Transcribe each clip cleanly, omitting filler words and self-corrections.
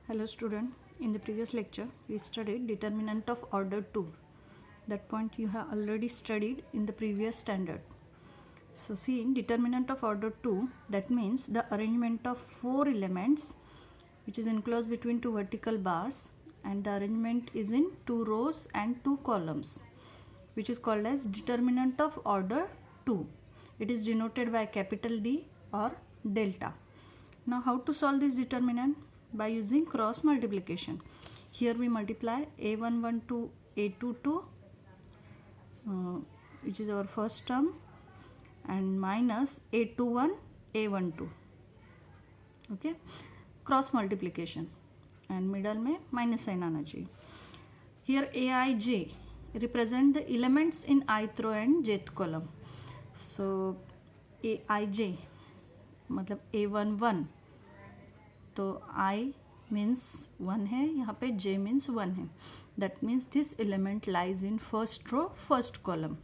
Hello student, in the previous lecture we studied determinant of order 2. That point you have already studied in the previous standard. So see, in determinant of order 2, that means the arrangement of 4 elements which is enclosed between two vertical bars, and the arrangement is in 2 rows and 2 columns, which is called as determinant of order 2. It is denoted by capital D or delta. Now how to solve this determinant? By using cross multiplication. Here we multiply a11 to a22, which is our first term, and minus a21 a12. Okay, cross multiplication, and middle में minus sign आना चाहिए. Here aij represent the elements in ith row and jth column. So aij मतलब a11, तो I means 1 है, यहाँ पे J means 1 है. That means this element lies in first row first column.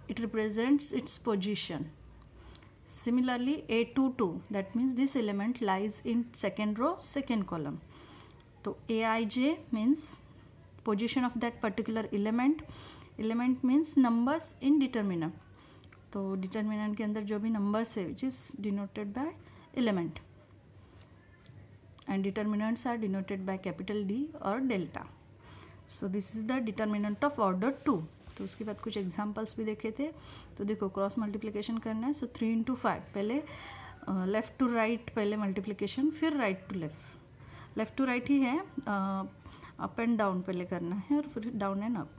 It represents its position. Similarly A22, that means this element lies in second row second column. तो Aij means position of that particular element. Element means numbers in determinant. तो determinant के अंदर जो भी numbers है which is denoted by element, and determinants are denoted by capital D or delta. So this is the determinant of order 2. तो उसके बाद कुछ एग्जांपल्स भी देखे थे. तो देखो क्रॉस मल्टीप्लिकेशन करना है. सो 3 into 5, पहले लेफ़्ट टू राइट पहले मल्टीप्लिकेशन, फिर right to left. Left to right ही है, अप एंड डाउन पहले करना है और फिर डाउन एंड अप.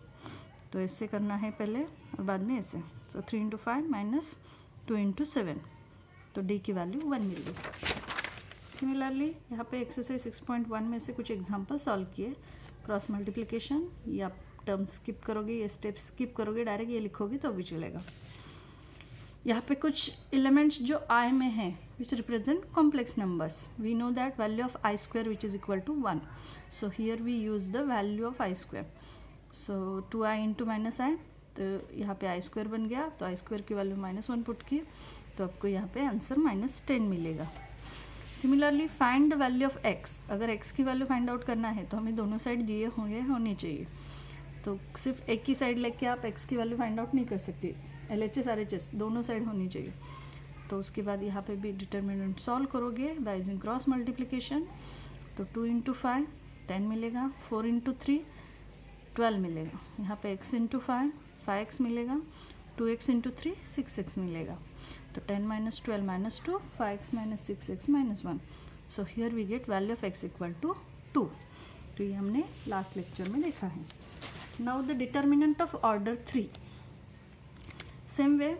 तो ऐसे करना है पहले और बाद में ऐसे. सो 3 into 5 माइनस 2 into 7. तो डी की वैल्यू 1 मिल गई. सिमिलरली यहाँ पे एक्सरसाइज 6.1 में से कुछ एग्जांपल सॉल्व किए. क्रॉस मल्टीप्लिकेशन, ये आप टर्म स्किप करोगे, ये स्टेप स्किप करोगे, डायरेक्ट ये लिखोगे तो भी चलेगा. यहाँ पे कुछ एलिमेंट्स जो आई में हैं which represent complex numbers. We know that value of i square which is equal to 1. So here we use the value of i square. So 2i into minus i, तो यहाँ पे i square बन गया. तो i square की value -1 put की, तो आपको यहाँ पे आंसर -10 मिलेगा. Similarly find the value of x. अगर x की वैल्यू फाइंड आउट करना है तो हमें दोनों साइड दिए हुए होनी चाहिए. तो सिर्फ एक ही साइड लेके आप x की वैल्यू फाइंड आउट नहीं कर सकते. LHS RHS दोनों साइड होनी चाहिए. तो उसके बाद यहाँ पे भी डिटर्मिनेंट सॉल्व करोगे बाय यूजिंग क्रॉस मल्टीप्लिकेशन. तो 2 into 5 10 मिलेगा, 4 into 3 12 मिलेगा. यहाँ पे x into 5 5x मिलेगा, 2x into 3 6x मिलेगा. तो 10 minus 12 minus 2, 5x minus 6x minus 1. So here we get value of x equal to 2. तो ये हमने लास्ट लेक्चर में देखा है. Now the determinant of order 3. Same way,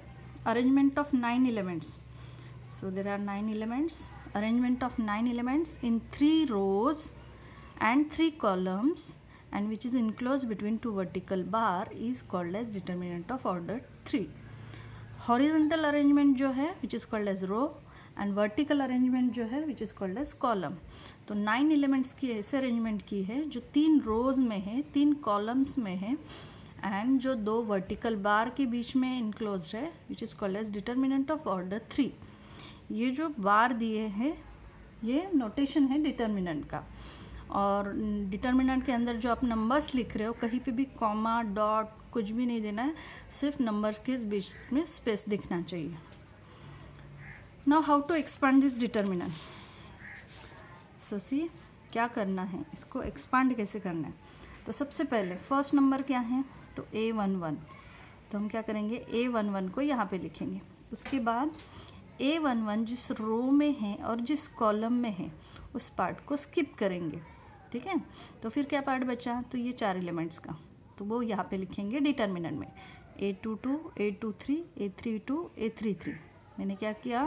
arrangement of 9 elements. So there are 9 elements. Arrangement of 9 elements in 3 rows and 3 columns, and which is enclosed between two vertical bar is called as determinant of order 3. Horizontal arrangement जो है which is called as row, and vertical arrangement जो है which is called as column. तो 9 elements की ऐसे arrangement की है जो 3 रोज में है, 3 कॉलम्स में है, एंड जो 2 वर्टिकल बार के बीच में इनक्लोज है which is called as determinant of order 3. ये जो बार दिए हैं ये नोटेशन है डिटर्मिनेंट का. और डिटर्मिनेंट के अंदर जो आप नंबर्स लिख रहे हो कहीं पे भी कॉमा डॉट कुछ भी नहीं देना है, सिर्फ नंबर के बीच में स्पेस दिखना चाहिए. Now how to expand this determinant. So see क्या करना है, इसको एक्सपांड कैसे करना है. तो सबसे पहले फर्स्ट नंबर क्या है, तो A11. तो हम क्या करेंगे, A11 को यहाँ पे लिखेंगे. उसके बाद A11 जिस रो में है और जिस कॉलम में है उस पार्ट को स्किप करेंगे. ठीक है. तो फिर क्या पार्ट बचा, तो ये 4 एलिमेंट्स का, तो वो यहाँ पे लिखेंगे डिटर्मिनेंट में. A22, A23, A32, A33. मैंने क्या किया,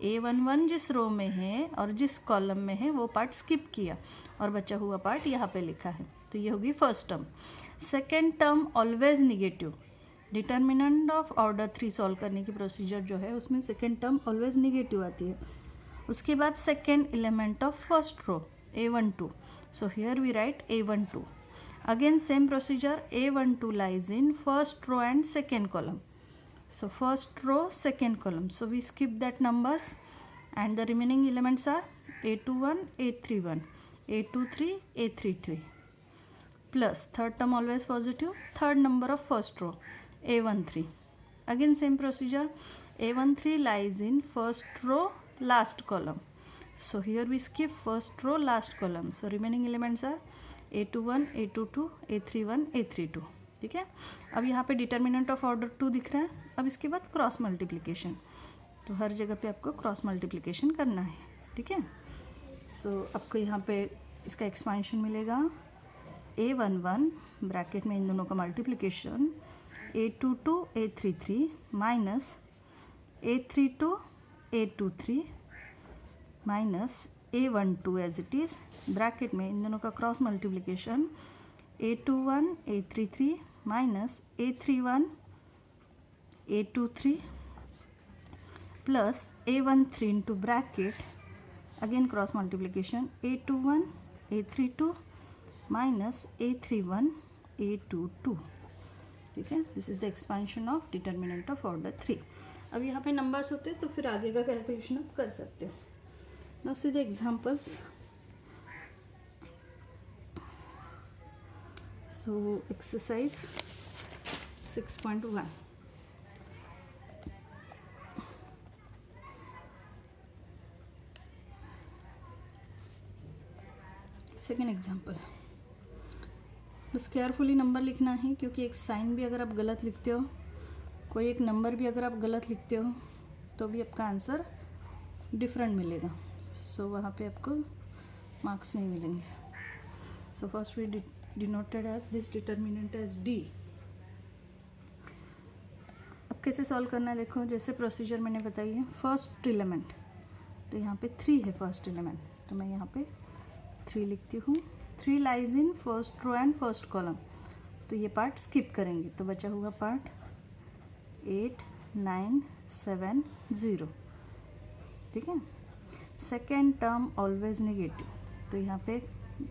A11 जिस रो में है और जिस कॉलम में है वो पार्ट स्किप किया और बचा हुआ पार्ट यहाँ पे लिखा है. तो ये होगी first term. Second term always negative. Determinant of order 3 solve करने की प्रोसीजर जो है उसमें सेकेंड टर्म ऑलवेज निगेटिव आती है. उसके बाद second element of first row A12. So here we write A12. Again same procedure, A12 lies in first row and second column. So first row, second column. So we skip that numbers and the remaining elements are A21, A31. A23 A33 plus third term always positive, third number of first row A13. Again same procedure, A13 lies in first row last column. So here we skip first row last column. So remaining elements are A21 A22 A31 A32. ठीक है, अब यहाँ पे determinant of order 2 दिख रहा है. अब इसके बाद क्रॉस मल्टीप्लिकेशन, तो हर जगह पे आपको क्रॉस मल्टीप्लिकेशन करना है. ठीक है, सो आपको यहाँ पे इसका एक्सपांशन मिलेगा A11 ब्रैकेट में इन दोनों का multiplication A22 A33 minus A32 A23 minus A12 as it is bracket में इन दोनों का cross multiplication A21 A33 minus A31 A23 plus A13 into bracket again cross multiplication A21 A32 minus A31 A22. ठीक है, this is the expansion of determinant of order 3. अब यहाँ पे numbers होते हैं तो फिर आगे का कैलकुलेशन आप कर सकते हो. Now see the examples. So exercise 6.1. Second example. बस केयरफुली नंबर लिखना है, क्योंकि एक साइन भी अगर आप गलत लिखते हो, कोई एक नंबर भी अगर आप गलत लिखते हो, तो भी आपका आंसर डिफरेंट मिलेगा. सो वहाँ पे आपको मार्क्स नहीं मिलेंगे. So first we denoted as this determinant as D. अब कैसे सॉल्व करना है देखो, जैसे प्रोसीजर मैंने बताई है. फर्स्ट एलिमेंट, तो यहाँ पे 3 है फर्स्ट एलिमेंट, तो मैं यहाँ पे 3 लिखती हूँ. 3 lies in first row and first column, तो ये पार्ट स्किप करेंगे, तो बचा हुआ पार्ट 8 9 7 0. ठीक है, सेकेंड टर्म ऑलवेज निगेटिव, तो यहाँ पे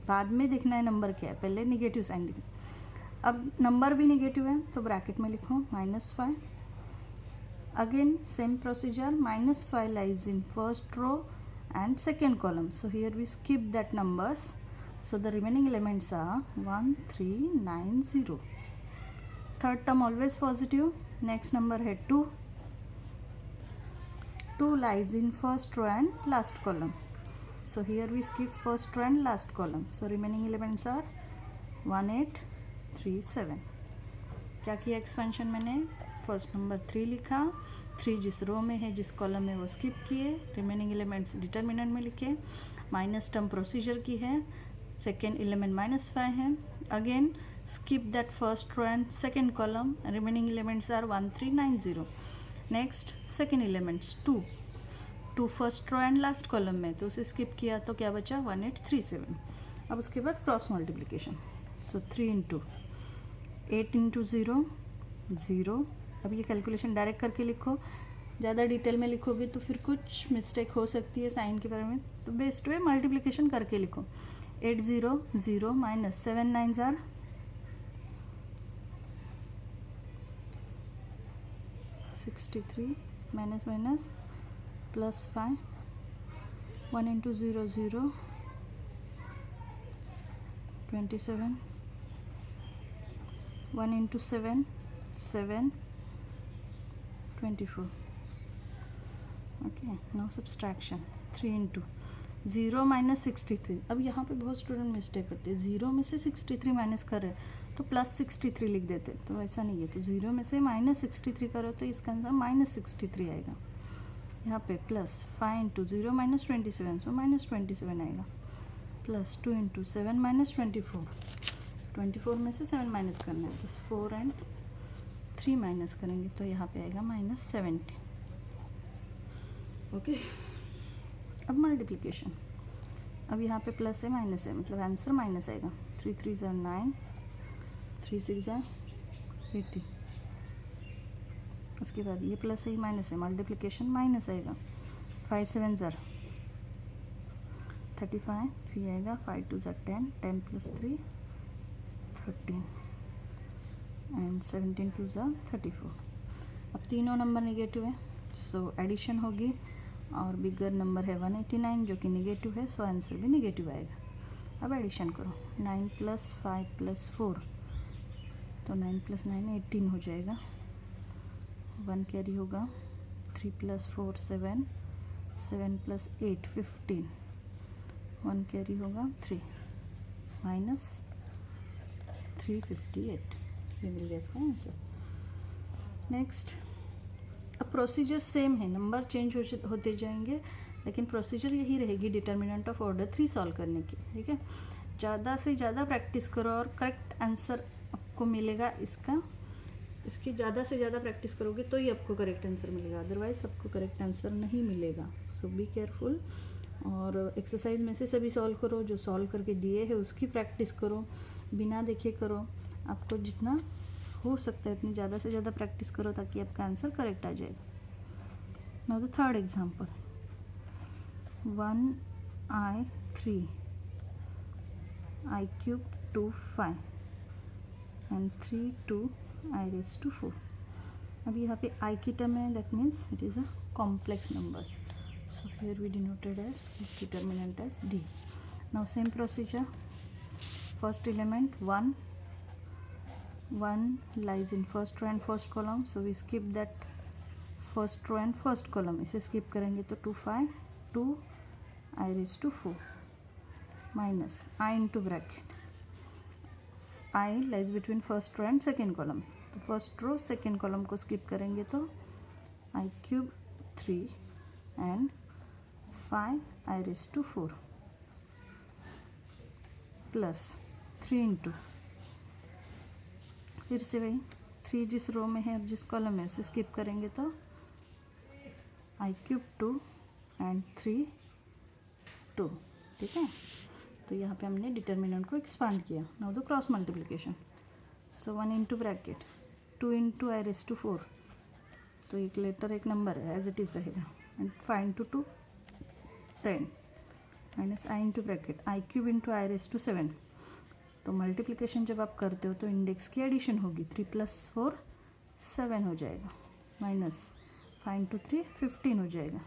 बाद में देखना है नंबर क्या है, पहले निगेटिव साइन लिखना. अब नंबर भी निगेटिव है तो ब्रैकेट में लिखो -5. Again same procedure, -5 lies in first row and second column, so here we skip that numbers, so the remaining elements are 1 3 9 0. third term always positive. next number है 2. 2 lies in first row and last column, so here we skip first row and last column, so remaining elements are 1 8 3 7. क्या किया expansion मैंने, first number 3 लिखा, 3 जिस रो में है जिस column में वो स्किप किए, रिमेनिंग एलिमेंट्स डिटर्मिनेंट में लिखे, माइनस टर्म प्रोसीजर की है, सेकेंड एलिमेंट -5 है. Again skip that first row and second column, remaining elements are 1 3 9 0. Next second elements 2 first row and last column में, तो उसे स्किप किया तो क्या बचा 1 8 3 7. अब उसके बाद क्रॉस मल्टीप्लिकेशन, सो 3 इंटू 8 इंटू 0 0. अब ये कैलकुलेशन डायरेक्ट करके लिखो, ज़्यादा डिटेल में लिखोगे तो फिर कुछ मिस्टेक हो सकती है साइन के बारे में, तो बेस्ट वे मल्टीप्लिकेशन करके लिखो. 8 0 0 माइनस 7 9 आर 63 minus minus plus 5. 1 into 0 0 27. 1 into 7 7 24. Okay, no subtraction. 3 into 0 minus 63. अब यहाँ पे बहुत स्टूडेंट मिस्टेक करते हैं, 0 में से 63 माइनस कर रहे तो प्लस 63 लिख देते, तो ऐसा नहीं है. तो 0 में से -63 करो तो इसका आंसर -63 आएगा. यहाँ पे प्लस 5 इंटू 0 माइनस 27, सो -27 आएगा. Plus 2 into 7 minus 24. 24 में से 7 माइनस करना है, तो 4 एंड 3 माइनस करेंगे तो यहाँ पे आएगा -70. ओके, अब मल्टीप्लिकेशन. अब यहाँ पे प्लस है माइनस है, मतलब आंसर माइनस आएगा. 3 3 ज़ा 9, 3 6 ज़ा 80. उसके बाद ये प्लस है, माइनस है, मल्टीप्लिकेशन माइनस आएगा. 5 7 ज़ा 35, 3 आएगा. 5 2 ज़ा 10, 10 प्लस 3 13 एंड 17 2 ज़ा 34. अब तीनों नंबर निगेटिव है, सो एडिशन होगी और बिगर नंबर है 189 जो कि निगेटिव है, सो आंसर भी निगेटिव आएगा. अब एडिशन करो, 9 + 5 + 4, तो 9 + 9 18 हो जाएगा, 1 कैरी होगा, 3 + 4 7, 7 + 8 15, 1 कैरी होगा 3 माइनस 358, ये मिल गया इसका आंसर। नेक्स्ट, अब प्रोसीजर सेम है, नंबर चेंज होते जाएंगे लेकिन प्रोसीजर यही रहेगी डिटर्मिनेंट ऑफ ऑर्डर 3 सॉल्व करने की, ठीक है। ज़्यादा से ज़्यादा प्रैक्टिस करो और करेक्ट आंसर आपको मिलेगा इसका, इसकी ज़्यादा से ज़्यादा प्रैक्टिस करोगे तो ही आपको करेक्ट आंसर मिलेगा, अदरवाइज आपको करेक्ट आंसर नहीं मिलेगा। सो बी केयरफुल, और एक्सरसाइज में से सभी सॉल्व करो, जो सॉल्व करके दिए है उसकी प्रैक्टिस करो, बिना देखे करो, आपको जितना हो सकता है इतनी ज़्यादा से ज़्यादा प्रैक्टिस करो ताकि आपका आंसर करेक्ट आ जाएगा। Now the third example, 1i3 i³ 2 5 and 3 2 i⁴। अब यहाँ पे i की टर्म है, that means it is a complex numbers, so here we denoted as this determinant as D. Now same procedure, first element 1 lies in first row and first column, so we skip that first row and first column, इसे skip करेंगे तो 2 5 2 i⁴ minus I into bracket, I lies between first row and second column, तो first row second column को skip करेंगे तो i³ 3 and 5 i⁴ plus 3 into, फिर से वही 3 जिस रो में है और जिस कॉलम में उसे स्किप करेंगे तो i³ 2 and 3 2, ठीक है। तो यहाँ पे हमने डिटर्मिनेंट को एक्सपांड किया। Now the cross multiplication, so 1 into bracket 2 into i⁴, तो एक लेटर एक नंबर है एज इट इज़ रहेगा, and 5 into 2 10 minus i into bracket i³ into i⁴, तो मल्टीप्लिकेशन जब आप करते हो तो इंडेक्स की एडिशन होगी, 3 + 4 7 हो जाएगा, माइनस 5 इंटू 3 15 हो जाएगा,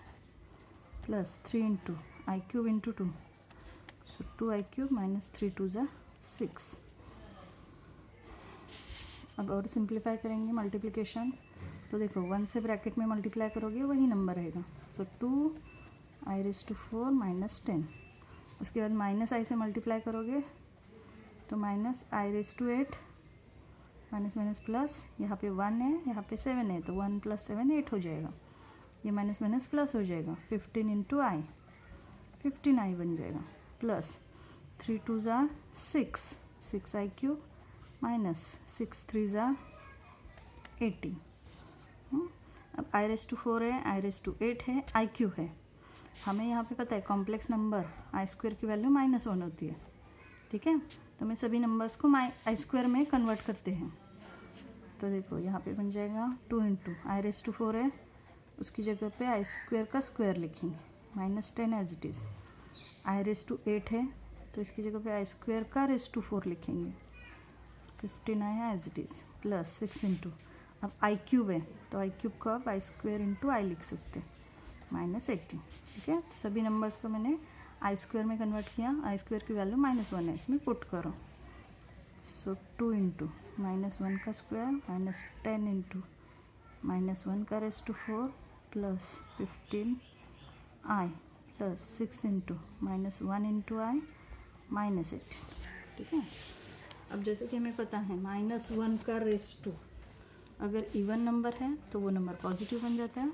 प्लस 3 इंटू i³ इंटू 2, सो 2i³ माइनस 3 2 ज़ा 6। अब और सिंप्लीफाई करेंगे मल्टीप्लिकेशन, तो देखो 1 से ब्रैकेट में मल्टीप्लाई करोगे वही नंबर रहेगा, सो 2 i⁴ माइनस 10, उसके बाद माइनस i से मल्टीप्लाई करोगे तो minus i⁸ minus minus plus, यहाँ पे 1 है यहाँ पे 7 है, तो 1 + 7 8 हो जाएगा, ये माइनस माइनस प्लस हो जाएगा, 15 इंटू i 15i बन जाएगा, प्लस 3 2 ज़ा 6 6i³ माइनस 6 3 ज़ा 18। अब i⁴ है, i⁸ है, i³ है, हमें यहाँ पे पता है कॉम्प्लेक्स नंबर i² की वैल्यू -1 होती है, ठीक है। तो हमें सभी नंबर्स को i² में कन्वर्ट करते हैं, तो देखो यहाँ पे बन जाएगा 2 इंटू i⁴ है, उसकी जगह पे i² का स्क्वायर लिखेंगे, -10 एज इट इज़, i⁸ है तो इसकी जगह पे i² का ⁴ लिखेंगे, 15i है as it is, plus 6 into, अब i³ है तो i³ को आप i² इंटू i लिख सकते हैं, -18, ठीक है। तो सभी नंबर्स को मैंने i² में कन्वर्ट किया, i² की वैल्यू -1 है, इसमें पुट करो, सो 2 इंटू -1 का स्क्वायर माइनस 10 इंटू -1 का ⁴ plus 15i plus 6 into -1 into i -8, ठीक है। अब जैसे कि हमें पता है -1 का ⁴ अगर इवन नंबर है तो वो नंबर पॉजिटिव बन जाता है,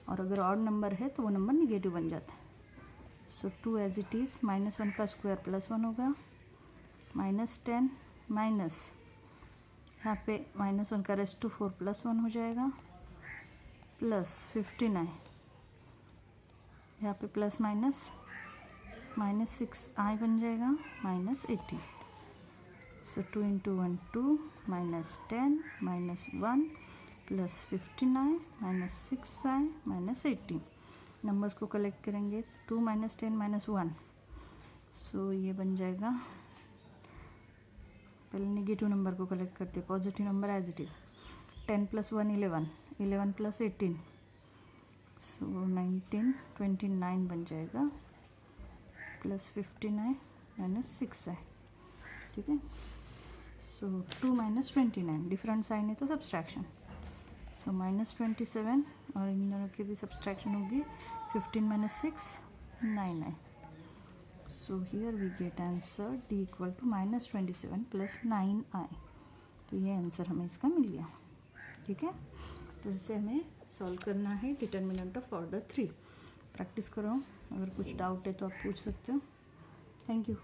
और अगर ऑड नंबर है तो वो नंबर निगेटिव बन जाता है। सो 2 एज इट इज़, -1 का स्क्वायर +1 होगा, -10 माइनस यहाँ पे -1 का ⁴ +1 हो जाएगा, प्लस 15i, यहाँ पे प्लस माइनस -6i बन जाएगा, -18, सो 2 into 1 2 -10 -1 plus 15i -6i -18, numbers को कलेक्ट करेंगे 2 -10 -1, सो ये बन जाएगा, पहले नेगेटिव नंबर को कलेक्ट करते हैं, positive number as it is, 10 + 1 11 11 + 18, so 19 29 बन जाएगा, प्लस 15i -6 है, ठीक है। सो 2 - 29, डिफरेंट साइन है तो सब्सट्रैक्शन, सो -27 और इन दोनों की भी सब्सट्रैक्शन होगी। 15 - 6 9 है। So here we get answer d = -27 + 9i। तो ये आंसर हमें इसका मिल गया, ठीक है। तो इसे हमें सॉल्व करना है डिटर्मिनेंट ऑफ ऑर्डर 3। प्रैक्टिस करो, अगर कुछ डाउट है तो आप पूछ सकते हो। Thank you.